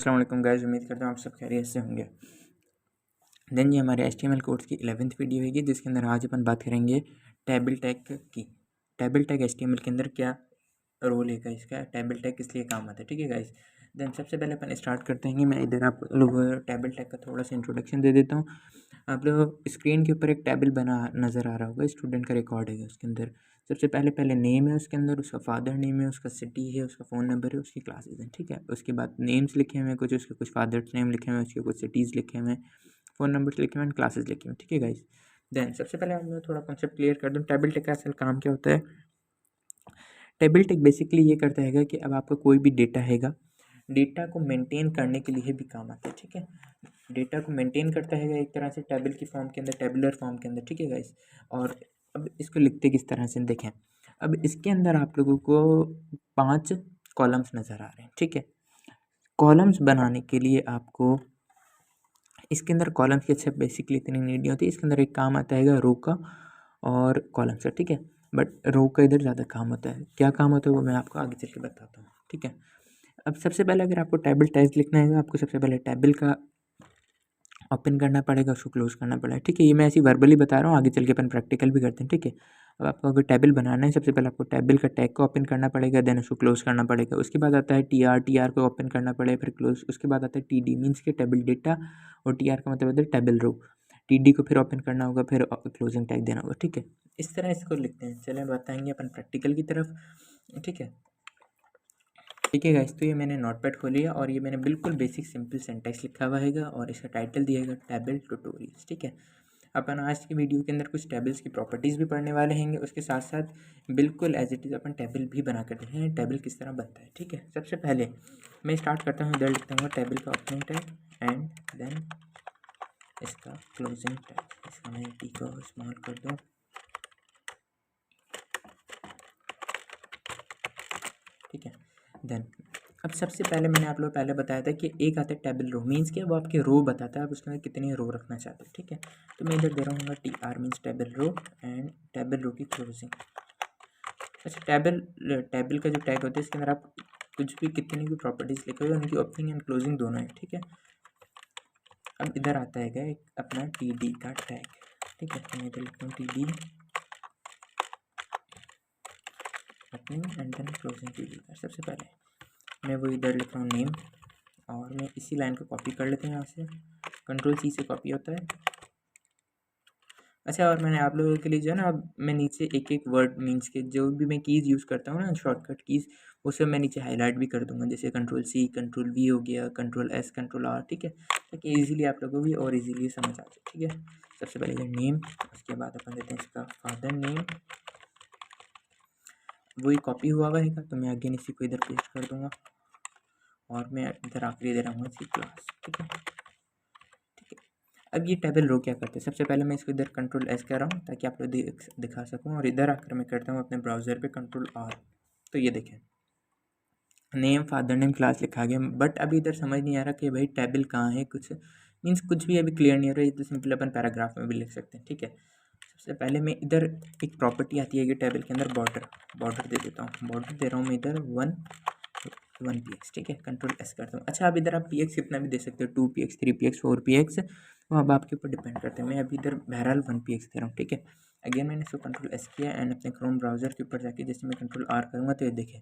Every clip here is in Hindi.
अस्सलाम वालेकुम गाइस, उम्मीद करता हूँ आप सब खैरियत से होंगे। देन ये हमारे HTML कोर्स की 11th वीडियो होगी, जिसके अंदर आज अपन बात करेंगे टेबल टैग की। टेबल टैग HTML के अंदर क्या रोल है इसका, टेबल टैग किस लिए काम आता है, ठीक है गाइस। देन सबसे पहले अपन स्टार्ट करते हैं। मैं इधर आप लोग टेबल टैग का थोड़ा सा इंट्रोडक्शन दे देता हूँ। आप लोग स्क्रीन के ऊपर एक टेबल बना नज़र आ रहा होगा, स्टूडेंट का रिकॉर्ड है उसके अंदर। सबसे पहले नेम है उसके अंदर, उसका फादर नेम है, उसका सिटी है, उसका फ़ोन नंबर है, उसकी क्लासेस हैं, ठीक है। उसके बाद नेम्स लिखे हुए हैं कुछ, उसके कुछ फादर्स नेम लिखे हुए हैं, उसके कुछ सिटीज़ लिखे हुए हैं, फ़ोन नंबर्स लिखे हुए हैं, क्लासेस लिखे हुए हैं, ठीक है गाइस। देन सबसे पहले हम लोग थोड़ा कॉन्सेप्ट क्लियर कर दूँ, टेबल टैग का असल काम क्या होता है। टेबल टैग बेसिकली ये करता है कि अब आपका कोई भी डेटा हैगा, डेटा को मेंटेन करने के लिए भी काम आता है, ठीक है। डेटा को मेंटेन करता है एक तरह से टेबल की फॉर्म के अंदर, टेबुलर फॉर्म के अंदर, ठीक है गाइस। और अब इसको लिखते किस तरह से देखें। अब इसके अंदर आप लोगों को 5 कॉलम्स नज़र आ रहे हैं, ठीक है। कॉलम्स बनाने के लिए आपको इसके अंदर कॉलम्स की अच्छा बेसिकली इतनी नीड नहीं होती। इसके अंदर एक काम आता है रो का और कॉलम्स का, ठीक है। बट रो का इधर ज़्यादा काम होता है। क्या काम होता है वो मैं आपको आगे चल के बताता हूँ, ठीक है। अब सबसे पहले अगर आपको टेबल टैग्स लिखना है, आपको सबसे पहले टेबल का ओपन करना पड़ेगा, उसको क्लोज करना पड़ेगा, ठीक है। ये मैं ऐसी वर्बली बता रहा हूँ, आगे चल के अपन प्रैक्टिकल भी करते हैं, ठीक है। अब आपको अगर टेबल बनाना है, सबसे पहले आपको टेबल का टैग को ओपन करना पड़ेगा, देन उसको क्लोज करना पड़ेगा। उसके बाद आता है टीआर को ओपन करना पड़ेगा, फिर क्लोज। उसके बाद आता है टीडी, मीन्स के टेबल डेटा, और टीआर का मतलब होता है टेबल रो। टीडी को फिर ओपन करना होगा, फिर क्लोजिंग टैग देना होगा, ठीक है। इस तरह इसको लिखते हैं। चलें बताएंगे अपन प्रैक्टिकल की तरफ, ठीक है। ठीक है गाइस, तो ये मैंने नोटपैड खोल लिया और ये मैंने बिल्कुल बेसिक सिंपल सिंटैक्स लिखा हुआ हैगा और इसका टाइटल दिया है टेबल ट्यूटोरियल्स, ठीक है। अपन आज की वीडियो के अंदर कुछ टेबल्स की प्रॉपर्टीज़ भी पढ़ने वाले हैं, उसके साथ साथ बिल्कुल एज इट इज़ अपन टेबल भी बना कर देखें टेबल किस तरह बनता है, ठीक है। सबसे पहले मैं स्टार्ट करता हूँ, इधर लिखता हूँ टेबल का ओपनिंग टैग एंड देन इसका क्लोजिंग टैग। इसका मैं टी को स्मॉल कर दूँ, ठीक है। देन अब सबसे पहले मैंने आप लोग पहले बताया था कि एक आता है टेबल रो, मीन्स क्या, वो आपके रो बताता है आप उसके अंदर कितनी रो रखना चाहते हो, ठीक है। तो मैं इधर दे रहा हूँ T R, means table row and table row की क्लोजिंग। अच्छा, टेबल का जो टैग होता है इसके अंदर आप कुछ भी कितनी भी प्रॉपर्टीज़ लिखे हुए उनकी ओपनिंग एंड क्लोजिंग दोनों है, ठीक है। अब इधर आता है एक अपना टी डी का टैग, ठीक है। तो मैं इधर लिखता हूँ T D opening and then closing T D का। सबसे पहले मैं वो इधर लिख रहा हूँ नेम, और मैं इसी लाइन को कॉपी कर लेते हैं यहाँ से, कंट्रोल सी से कॉपी होता है। अच्छा, और मैंने आप लोगों के लिए जो है ना, अब मैं नीचे एक एक वर्ड मीन्स के जो भी मैं कीज़ यूज़ करता हूँ ना, शॉर्टकट कीज़, उसे मैं नीचे हाईलाइट भी कर दूंगा, जैसे कंट्रोल सी, कंट्रोल वी हो गया, कंट्रोल एस, कंट्रोल आर, ठीक है, ताकि इजीली आप लोगों को भी और इजीली समझ आ जाए, ठीक है। सबसे पहले इधर नेम, उसके बाद अपन देते हैं इसका फादर नेम, वही कॉपी हुआ है, तो मैं अगेन इसी को इधर पेस्ट कर दूँगा और मैं इधर आखिरी दे रहा हूँ इसकी क्लास, ठीक है। अब ये टेबल रो क्या करते हैं, सबसे पहले मैं इसको इधर कंट्रोल एस कर रहा हूँ ताकि आप लोग दिखा सकूँ, और इधर आकर मैं करता हूँ अपने ब्राउज़र पे कंट्रोल आर। तो ये देखें नेम, फादर नेम, क्लास लिखा गया, बट अभी इधर समझ नहीं आ रहा कि भाई टेबल कहाँ है, कुछ मीन्स कुछ भी अभी क्लियर नहीं हो रहा है। तो सिंपल अपन पैराग्राफ में भी लिख सकते हैं, ठीक है। सबसे पहले मैं इधर एक प्रॉपर्टी आती है कि टेबल के अंदर बॉर्डर दे देता हूँ, बॉर्डर दे रहा हूँ मैं इधर 1 px, ठीक है। कंट्रोल एस करता हूँ। अच्छा, अब इधर आप px कितना भी दे सकते हो, 2px, 3px, 4px, वो अब आपके ऊपर डिपेंड करते हैं। मैं अभी इधर बहरहाल 1px दे रहा हूँ, ठीक है। अगेन मैंने इसको कंट्रोल एस किया एंड अपने क्रोम ब्राउज़र के ऊपर जाके जैसे मैं कंट्रोल आर करूँगा तो ये देखें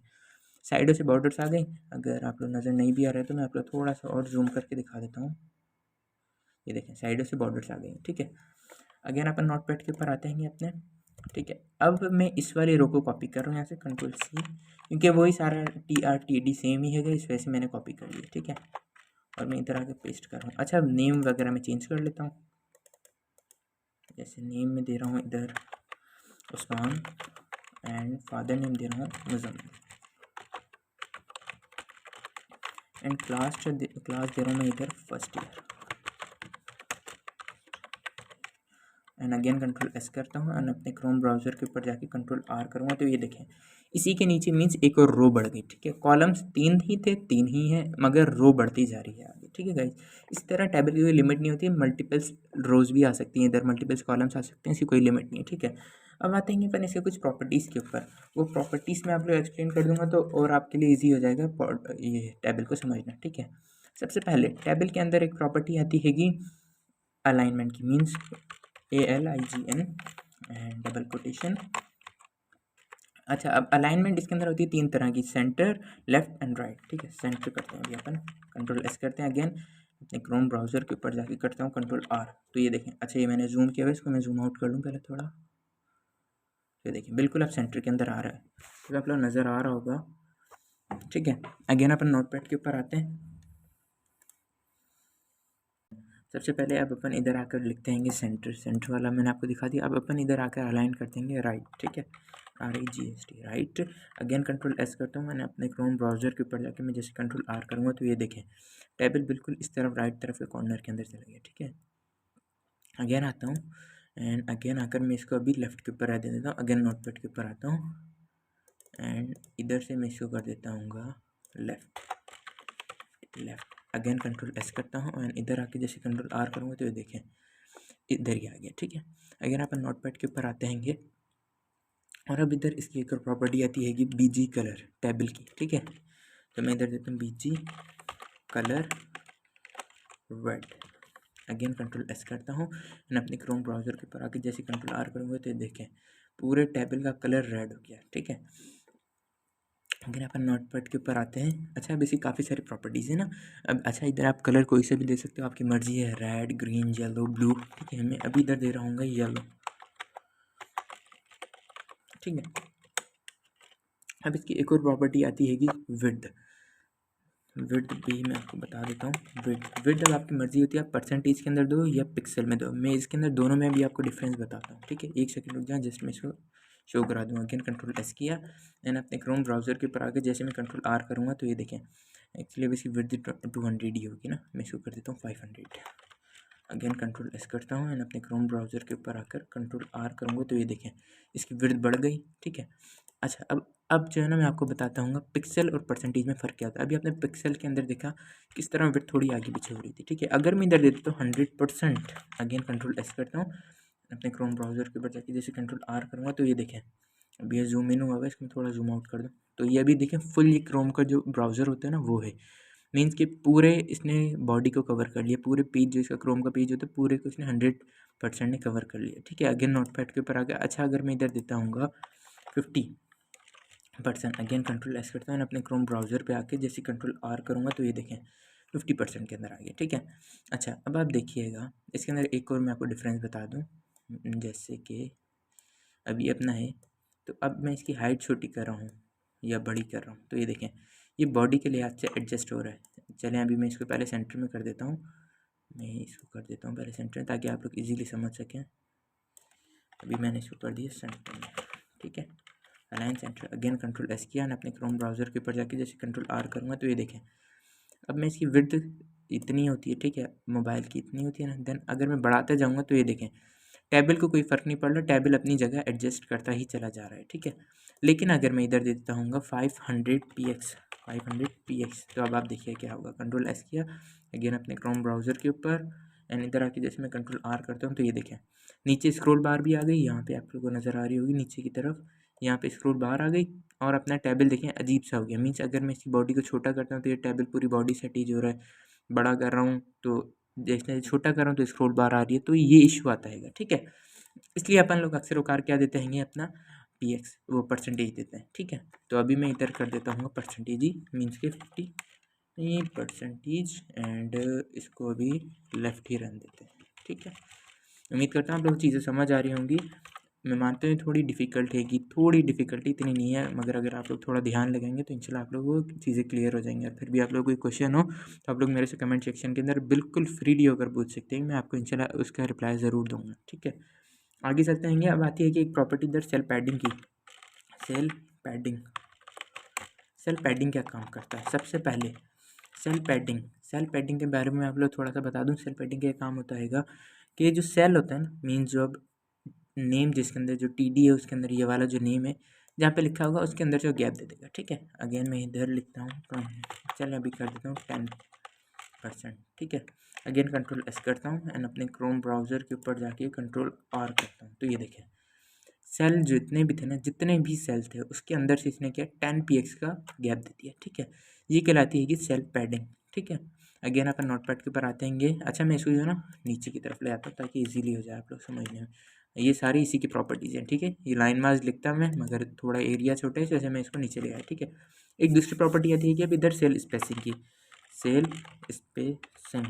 साइडों से बॉर्डर्स आ गई। अगर आप लोग नज़र नहीं भी आ रहे तो मैं आप लोग थोड़ा सा और जूम करके दिखा देता हूँ। ये देखें साइडों से बॉर्डर्स आ गई, ठीक है। अगेन अपन नोटपैड के ऊपर आते हैं अपने, ठीक है। अब मैं इस वाली रो को कॉपी कर रहा हूँ यहाँ से कंट्रोल सी, क्योंकि वही सारा T R T D same ही है, इस वजह से मैंने कॉपी कर लिया, ठीक है। और मैं इधर आके पेस्ट कर रहा हूँ। अच्छा, नेम वगैरह मैं चेंज कर लेता हूँ, जैसे नेम में दे रहा हूँ इधर उस्मान एंड फादर नेम दे रहा हूँ मुजम्मिल, एंड क्लास दे रहा हूँ मैं इधर first year, and again control S करता हूँ एंड अपने क्रोम ब्राउज़र के ऊपर जाके कंट्रोल आर करूँगा तो ये देखें इसी के नीचे मीन्स एक और रो बढ़ गई, ठीक है। कॉलम्स 3 ही थे, 3 ही हैं, मगर रो बढ़ती जा रही है आगे, ठीक है गाइस। इस तरह टेबल की कोई लिमिट नहीं होती है, मल्टीपल्स रोज़ भी आ सकती हैं इधर, मल्टीपल्स कॉलम्स आ सकते हैं, इसकी कोई लिमिट नहीं है, ठीक है। अब आते हैं अपन इसके कुछ प्रॉपर्टीज़ के ऊपर, वो प्रॉपर्टीज़ मैं आप लोग एक्सप्लेन कर दूँगा तो और आपके लिए ईजी हो जाएगा ये टेबल को समझना, ठीक है। सबसे पहले टेबल के अंदर एक प्रॉपर्टी आती हैगी अलाइनमेंट की, means ALIGN and double quotation. अच्छा, अब अलाइनमेंट इसके अंदर होती है 3 तरह की, सेंटर, लेफ्ट एंड राइट। ठीक है, सेंटर करते हैं अभी अपन, Ctrl+S करते हैं, अगेन अपने क्रोम ब्राउज़र के ऊपर जाके करता हूँ Ctrl+R। तो ये देखें, अच्छा ये मैंने जूम किया हुआ है, इसको मैं जूम आउट कर लूँ पहले थोड़ा। ये देखिए बिल्कुल अब सेंटर के अंदर आ रहा है, तो आप लोग नज़र आ रहा होगा। ठीक है, अगेन अपन नोटपैड के ऊपर आते हैं। सबसे पहले अब अपन इधर आकर लिखते हैं सेंटर वाला मैंने आपको दिखा दिया। अब अपन इधर आकर अलाइन कर देंगे राइट। ठीक है, RIGST राइट। अगेन Ctrl+S करता हूँ, मैंने अपने क्रोम ब्राउज़र के ऊपर जाके मैं जैसे Ctrl+R करूँगा तो ये देखें टेबल बिल्कुल इस तरफ राइट तरफ के कॉर्नर के अंदर चला गया। ठीक है, अगेन आता हूँ एंड अगेन आकर मैं इसको अभी लेफ़्ट के ऊपर दे देता हूँ। अगेन नोटपैड के ऊपर आता हूँ एंड इधर से मैं इसको कर देता हूँ लेफ़्ट। अगेन Ctrl+S करता हूँ एंड इधर आके जैसे Ctrl+R करूँगा तो ये देखें इधर ही आ गया। ठीक है, अगेन अपन नोटपैड के ऊपर आते हैं और अब इधर इसकी एक और प्रॉपर्टी आती है कि BG कलर टेबल की। ठीक है, तो मैं इधर देता हूँ BG colour red. Again Ctrl+S करता हूँ एंड अपने क्रोम ब्राउज़र के ऊपर आके जैसे Ctrl+R करूँगा तो ये देखें पूरे टेबल का कलर रेड हो गया। ठीक है, अगर अपन नोटपैड के ऊपर आते हैं। अच्छा, अब इसकी काफ़ी सारी प्रॉपर्टीज़ है ना। अब अच्छा इधर आप कलर कोई से भी दे सकते हो, आपकी मर्ज़ी है, रेड, ग्रीन, येलो, ब्लू। ठीक है, मैं अभी इधर दे रहा हूँ येलो। ठीक है, अब इसकी एक और प्रॉपर्टी आती है कि विड्थ भी मैं आपको बता देता हूँ। विड्थ अब आपकी मर्ज़ी होती है, आप परसेंटेज के अंदर दो या पिक्सल में दो। मैं इसके अंदर दोनों में भी आपको डिफरेंस बताता हूँ। ठीक है, एक सेकंड रुक जाए, जस्ट मैं इसको शो करा दूँ। अगेन Ctrl+S किया एंड अपने क्रोम ब्राउज़र के ऊपर आके जैसे मैं Ctrl+R करूँगा तो ये देखें एक्चुअली अब इसकी विड्थ 200 ही होगी ना, मैं इसको कर देता हूँ 500। अगेन Ctrl+S करता हूँ एंड अपने क्रोम ब्राउज़र के ऊपर आकर Ctrl+R करूँगा तो ये देखें इसकी विड्थ बढ़ गई। ठीक है, अच्छा अब जो है ना मैं आपको बताता हूँ पिक्सल और परसेंटेज में फ़र्क क्या होता है। अभी आपने पिक्सल के अंदर देखा किस तरह विड्थ थोड़ी आगे पीछे हो रही थी। ठीक है, अगर मैं इधर दे देता हूँ 100%, अगेन Ctrl+S करता हूँ, अपने क्रोम ब्राउज़र के ऊपर जाके जैसे Ctrl+R करूँगा तो ये देखें अब ये जूम इन हुआ है, इसको थोड़ा जूम आउट कर दूँ तो ये अभी देखें फुल ये क्रोम का जो ब्राउज़र होता है ना वो है, मीन्स कि पूरे इसने बॉडी को कवर कर लिया, पूरे पेज जो इसका क्रोम का पेज होता है पूरे को इसने 100% ने कवर कर लिया। ठीक है, अगेन नोटपैड के ऊपर आ गया। अच्छा, अगर मैं इधर देता हूँ 50%, अगेन Ctrl+S करता हूँ अपने क्रोम ब्राउज़र पे आके जैसे Ctrl+R करूँगा तो ये देखें 50% के अंदर आ गया। ठीक है, अच्छा अब आप देखिएगा इसके अंदर एक और मैं आपको डिफरेंस बता दूँ, जैसे कि अभी अपना है तो अब मैं इसकी हाइट छोटी कर रहा हूँ या बड़ी कर रहा हूँ तो ये देखें ये बॉडी के लिहाज से एडजस्ट हो रहा है। चलें अभी मैं इसको पहले सेंटर में कर देता हूँ, मैं इसको कर देता हूँ पहले सेंटर में ताकि आप लोग इजीली समझ सकें। अभी मैंने इसको कर दिया सेंटर में। ठीक है, अलाइन सेंटर। अगेन Ctrl+S किया और अपने क्रोम ब्राउज़र के ऊपर जाके जैसे Ctrl+R करूँगा तो ये देखें अब मैं इसकी विड्थ इतनी होती है। ठीक है, मोबाइल की इतनी होती है ना, देन अगर मैं बढ़ाते जाऊँगा तो ये देखें टेबल को कोई फ़र्क नहीं पड़ रहा, टेबल अपनी जगह एडजस्ट करता ही चला जा रहा है। ठीक है, लेकिन अगर मैं इधर दे देता हूँ 500px तो अब आप देखिए क्या होगा। Ctrl+S किया, अगेन अपने क्रोम ब्राउज़र के ऊपर एंड इधर आके जैसे मैं Ctrl+R करता हूँ तो ये देखें नीचे स्क्रॉल बार भी आ गई, यहाँ पे आप लोगों को नज़र आ रही होगी नीचे की तरफ, यहाँ पे स्क्रॉल बार आ गई और अपना टेबल देखें अजीब सा हो गया। मीन्स अगर मैं इसकी बॉडी को छोटा करता हूँ तो ये टेबल पूरी बॉडी से अटैच हो रहा है, बड़ा कर रहा हूँ तो जैसे छोटा कर रहा हूँ तो स्क्रॉल बार आ रही है, तो ये इशू आता है। ठीक है, इसलिए अपन लोग अक्सर उकार क्या देते हैं अपना px वो परसेंटेज देते हैं। ठीक है, तो अभी मैं इधर कर देता हूँ परसेंटेज ही, मीन्स के 50% एंड इसको अभी लेफ़्ट ही रन देते हैं। ठीक है, उम्मीद करता हूँ आप लोग चीज़ें समझ आ रही होंगी। मैं मानता हूँ थोड़ी डिफ़िकल्ट है कि थोड़ी डिफ़िकल्टी इतनी नहीं है, मगर अगर आप लोग थोड़ा ध्यान लगाएंगे तो इंशाल्लाह आप लोगों को चीज़ें क्लियर हो जाएंगी। और फिर भी आप लोग कोई क्वेश्चन हो तो आप लोग मेरे से कमेंट सेक्शन के अंदर बिल्कुल फ्रीली होकर पूछ सकते हैं, मैं आपको इंशाल्लाह उसका रिप्लाई ज़रूर दूँगा। ठीक है, आगे चलते हैं। अब आती है कि एक प्रॉपर्टी इधर सेल पैडिंग की। सेल पैडिंग क्या काम करता है? सबसे पहले सेल पैडिंग के बारे में आप लोग थोड़ा सा बता दूं। सेल पैडिंग का काम होता है कि जो सेल होता है ना, मीन्स जो अब नेम जिसके अंदर जो TD है उसके अंदर ये वाला जो नेम है जहाँ पे लिखा होगा उसके अंदर जो गैप दे देगा। ठीक है, अगेन मैं इधर लिखता हूँ, चल अभी कर देता हूँ 10%। ठीक है, अगेन Ctrl+S करता हूँ एंड अपने क्रोम ब्राउज़र के ऊपर जाके Ctrl+R करता हूँ तो ये देखें सेल जितने भी थे ना, जितने भी सेल थे उसके अंदर से इसने क्या 10px का गैप दे दिया। ठीक है, ये कहलाती है कि सेल पैडिंग। ठीक है। अगेन अपन नोटपैड के ऊपर आते हैं। अच्छा मैं इसको जो है ना नीचे की तरफ ले आता हूँ ताकि इजीली हो जाए आप लोग समझने में। ये सारी इसी की प्रॉपर्टीज़ हैं, ठीक है। ये लाइन मार्क्स लिखता मैं मगर थोड़ा एरिया छोटा है जैसे मैं इसको नीचे ले आया, ठीक है। एक दूसरी प्रॉपर्टी आती है कि अब इधर सेल स्पेसिंग की, सेल स्पेसिंग,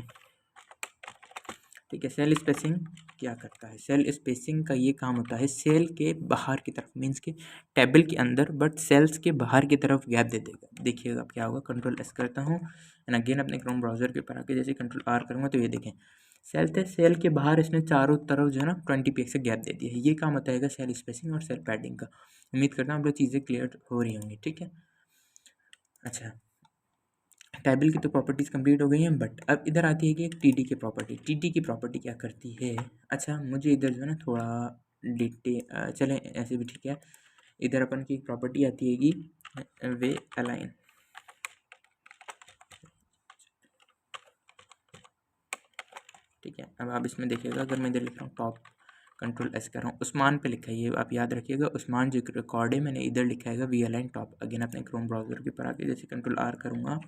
ठीक है। सेल स्पेसिंग क्या करता है? सेल स्पेसिंग का ये काम होता है सेल के बाहर की तरफ, मीन्स के टेबल के अंदर बट सेल्स के बाहर की तरफ गैप दे देगा। देखिएगा क्या होगा, कंट्रोल एस करता हूँ एंड अगेन अपने क्रोम ब्राउजर के ऊपर आके जैसे कंट्रोल आर करूँगा तो ये देखें सेल थे, सेल के बाहर इसने चारों तरफ जो है ना 20 px से गैप दे दिया है। ये काम होता है सेल स्पेसिंग और सेल पैडिंग का। उम्मीद करता हूँ आप लोग चीज़ें क्लियर हो रही होंगी, ठीक है। अच्छा टेबल की तो प्रॉपर्टीज़ कंप्लीट हो गई हैं, बट अब इधर आती है कि एक टीडी की प्रॉपर्टी। टीडी की प्रॉपर्टी क्या करती है? अच्छा मुझे इधर जो है ना थोड़ा चलें ऐसे भी ठीक है। इधर अपन की प्रॉपर्टी आती है कि वे अलाइन, ठीक है। अब आप इसमें देखिएगा अगर मैं इधर लिख रहा हूँ टॉप, कंट्रोल एस कर रहा हूँ, उस्मान पे लिखा है ये आप याद रखिएगा। उस्मान जो रिकॉर्ड है मैंने इधर लिखा है वी अलाइन टॉप। अगेन अपने क्रोम ब्राउजर के ऊपर आके जैसे कंट्रोल आर करूँगा,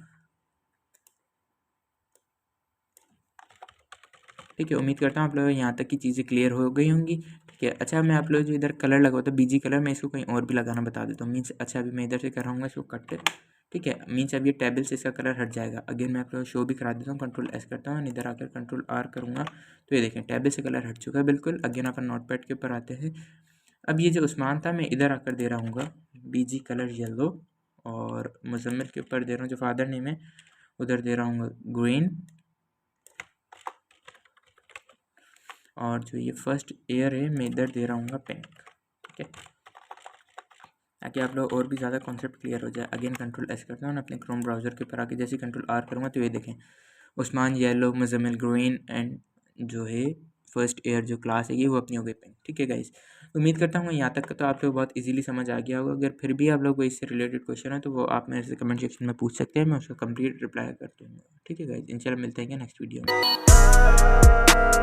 ठीक है। उम्मीद करता हूँ आप लोग यहाँ तक की चीज़ें क्लियर हो गई होंगी, ठीक है। अच्छा मैं आप लोग जो इधर कलर लगा होता है बीजी कलर, मैं इसको कहीं और भी लगाना बता देता हूँ। मीन्स अच्छा अभी मैं इधर से कर रहा हूँ इसको कट, ठीक है। मीन्स अब ये टेबल से इसका कलर हट जाएगा। अगेन मैं आप लोग शो भी करा देता हूँ, कंट्रोल एस करता हूँ इधर आकर कंट्रोल आर करूँगा तो ये देखें टेबल से कलर हट चुका है बिल्कुल। अगेन अपन नोटपैड के ऊपर आते हैं। अब ये जो उस्मान था मैं इधर आकर दे रहा हूँ बीजी कलर येलो, और मुजम्मिल के ऊपर दे रहा हूँ जो फादर नेम है उधर दे रहा हूँ ग्रीन, और जो ये फर्स्ट एयर है मैं इधर दे रहा हूँ पिंक, ठीक है, ताकि आप लोग और भी ज़्यादा कॉन्सेप्ट क्लियर हो जाए। अगेन कंट्रोल एस करता हूँ अपने क्रोम ब्राउजर के ऊपर आके जैसे कंट्रोल आर करूँगा तो ये देखें Usman yellow, Muzammil green and जो है फर्स्ट एयर जो क्लास है ये वो अपनी हो गई पिंक, ठीक है गाइस। उम्मीद करता हूँ यहाँ तक तो आप लोग बहुत इजीली समझ आ गया होगा। अगर फिर भी आप लोग को इससे रिलेटेड क्वेश्चन है तो वो आप मेरे से कमेंट सेक्शन में पूछ सकते हैं, मैं उसका कंप्लीट रिप्लाई कर दूँगा, ठीक है गाइस। इंशाल्लाह मिलते हैं नेक्स्ट वीडियो में।